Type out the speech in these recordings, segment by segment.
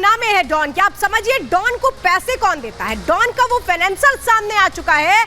कारनामे हैं डॉन के। आप समझिए डॉन को पैसे कौन देता है। डॉन का वो फाइनेंसर सामने आ चुका है।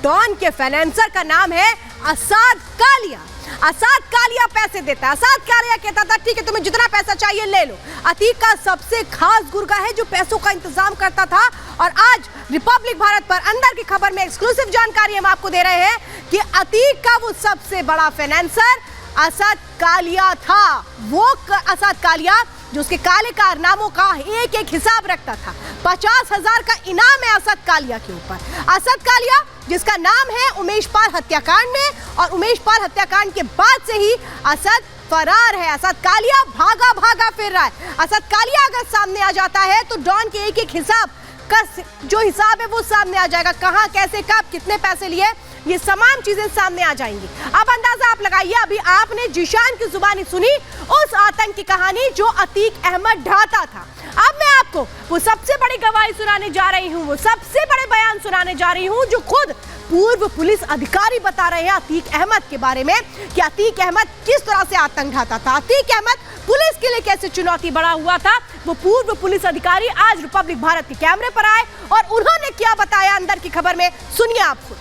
डॉन के फाइनेंसर का नाम है असाद कालिया। असाद कालिया पैसे देता है। असाद कालिया कहता था ठीक है तुम्हें जितना पैसा चाहिए ले लो। अतीक का सबसे खास गुर्गा है जो पैसों का इंतजाम करता था। और आज रिपब्लिक भारत पर अंदर की खबर में एक्सक्लूसिव जानकारी हम आपको दे रहे हैं कि अतीक का वो सबसे बड़ा फाइनेंसर असाद कालिया था। वो असाद कालिया जो उसके काले कारनामों का एक एक हिसाब रखता था। 50,000 का इनाम है असद कालिया के ऊपर। असद कालिया जिसका नाम है उमेश पाल हत्याकांड में, और उमेश पाल हत्याकांड के बाद से ही असद फरार है। असद कालिया भागा भागा फिर रहा है। असद कालिया अगर सामने आ जाता है तो डॉन के एक एक हिसाब का जो हिसाब है वो सामने आ जाएगा। कहां कैसे कब कितने पैसे लिए ये तमाम चीजें सामने आ जाएंगी। अब अंदाजा आप लगाइए, अभी आपने जिशान की जुबानी सुनी उस आतंक की कहानी जो अतीक अहमद ढाता था। अब मैं आपको वो सबसे बड़ी गवाही सुनाने जा रही हूँ, वो सबसे बड़े बयान सुनाने जा रही हूँ जो खुद पूर्व पुलिस अधिकारी बता रहे हैं अतीक अहमद के बारे में कि अतीक अहमद किस तरह से आतंक ढाता था। अतीक अहमद पुलिस के लिए कैसे चुनौती बड़ा हुआ था। वो पूर्व पुलिस अधिकारी आज रिपब्लिक भारत के कैमरे पर आए और उन्होंने क्या बताया अंदर की खबर में, सुनिए आप खुद।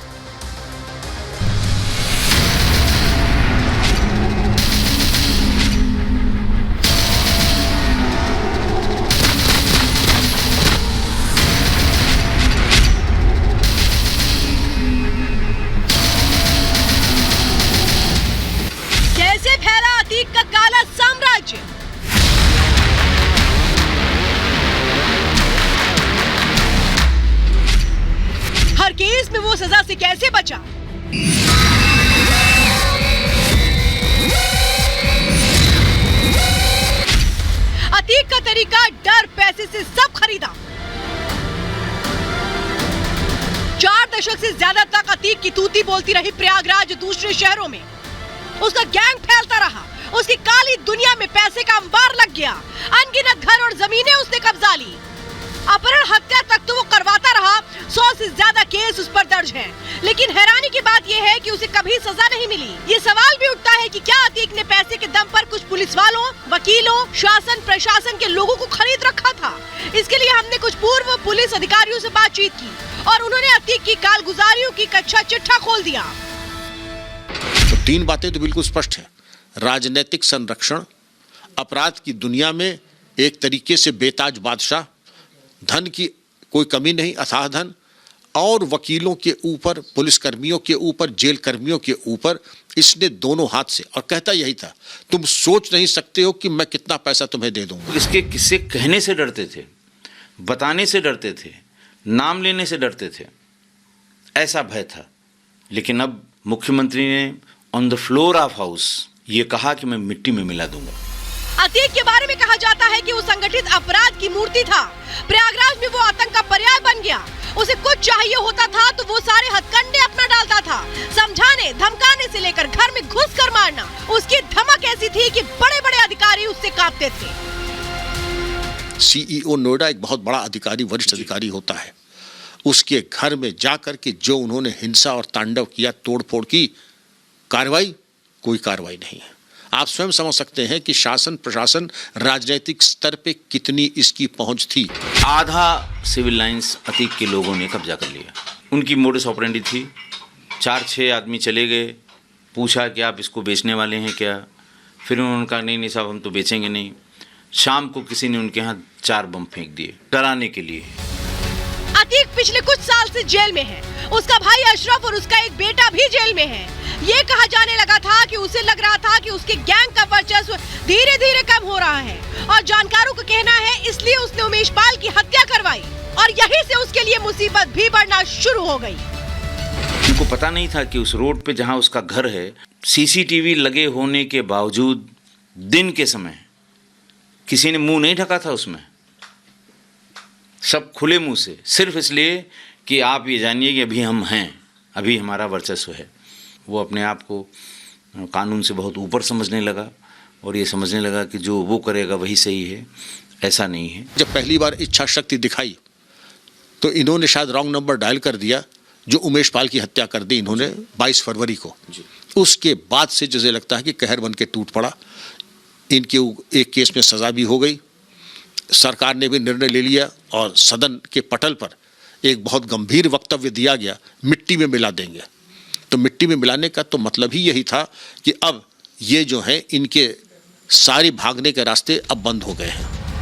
कैसे फैला अतीक का काला साम्राज्य। हर केस में वो सजा से कैसे बचा। अतीक का तरीका डर पैसे से सब खरीदा। 4 दशक से ज्यादा तक अतीक की तूती बोलती रही प्रयागराज दूसरे शहरों में। उसका गैंग फैलता रहा। उसकी काली दुनिया में पैसे का अंबार लग गया। अनगिनत घर और जमीनें उसने कब्जा ली। अपहरण हत्या तक तो वो करवाता रहा। 100 से ज्यादा केस उस पर दर्ज हैं। लेकिन हैरानी की बात यह है कि उसे कभी सजा नहीं मिली। ये सवाल भी उठता है कि क्या अतीक ने पैसे के दम पर कुछ पुलिस वालों, वकीलों, शासन प्रशासन के लोगों को खरीद रखा था। इसके लिए हमने कुछ पूर्व पुलिस अधिकारियों से बातचीत की और उन्होंने अतीक की कालगुजारियों की कच्चा चिट्ठा खोल दिया। तो 3 बातें तो बिल्कुल स्पष्ट है। राजनीतिक संरक्षण, अपराध की दुनिया में एक तरीके से बेताज बादशाह, धन की कोई कमी नहीं, अथाह धन, और वकीलों के ऊपर, पुलिसकर्मियों के ऊपर, जेल कर्मियों के ऊपर इसने दोनों हाथ से, और कहता यही था तुम सोच नहीं सकते हो कि मैं कितना पैसा तुम्हें दे दूंगा। इसके किस्से कहने से डरते थे, बताने से डरते थे, नाम लेने से डरते थे, ऐसा भय था। लेकिन अब मुख्यमंत्री ने on the floor of house ये कहा कि मैं मिट्टी में मिला दूंगा। अतीक के बारे में कहा जाता है कि वो संगठित अपराध की मूर्ति था। प्रयागराज में वो आतंक का पर्याय बन गया। उसे कुछ चाहिए होता था तो वो सारे हथकंडे अपना डालता था। समझाने धमकाने से लेकर घर में घुस कर मारना। उसकी धमक ऐसी थी कि बड़े बड़े अधिकारी उससे कांपते थे। CEO नोएडा एक बहुत बड़ा अधिकारी, वरिष्ठ अधिकारी होता है। उसके घर में जाकर के जो उन्होंने हिंसा और तांडव किया, तोड़फोड़ की, कार्रवाई, कोई कार्रवाई नहीं है। आप स्वयं समझ सकते हैं कि शासन प्रशासन राजनीतिक स्तर पे कितनी इसकी पहुंच थी। आधा सिविल लाइंस अतीक के लोगों ने कब्जा कर लिया। उनकी मोडस ऑपरेंडी थी, 4-6 आदमी चले गए, पूछा कि आप इसको बेचने वाले हैं क्या। फिर उन्होंने कहा नहीं साहब हम तो बेचेंगे नहीं। शाम को किसी ने उनके यहाँ 4 बम फेंक दिए डराने के लिए। अतीक पिछले कुछ साल से जेल में है। उसका भाई अशरफ और उसका एक बेटा भी जेल में है। ये कहा जाने लगा था कि उसे लग रहा था कि उसके गैंग का वर्चस्व धीरे धीरे कम हो रहा है और जानकारों का कहना है इसलिए उसने उमेश पाल की हत्या करवाई और यहीं से उसके लिए मुसीबत भी बढ़ना शुरू हो गई। उनको पता नहीं था कि उस रोड पे जहाँ उसका घर है, CCTV लगे होने के बावजूद दिन के समय किसी ने मुंह नहीं ढका था उसमें, सब खुले मुंह से, सिर्फ इसलिए कि आप ये जानिए कि अभी हम हैं, अभी हमारा वर्चस्व है। वो अपने आप को कानून से बहुत ऊपर समझने लगा और ये समझने लगा कि जो वो करेगा वही सही है। ऐसा नहीं है। जब पहली बार इच्छा शक्ति दिखाई तो इन्होंने शायद रॉन्ग नंबर डायल कर दिया, जो उमेश पाल की हत्या कर दी इन्होंने 22 फरवरी को। उसके बाद से जैसे लगता है कि कहर बन के टूट पड़ा। इनके एक केस में सज़ा भी हो गई सरकार ने भी निर्णय ले लिया और सदन के पटल पर एक बहुत गंभीर वक्तव्य दिया गया, मिट्टी में मिला देंगे। तो मिट्टी में मिलाने का तो मतलब ही यही था कि अब ये जो है इनके सारे भागने के रास्ते अब बंद हो गए हैं।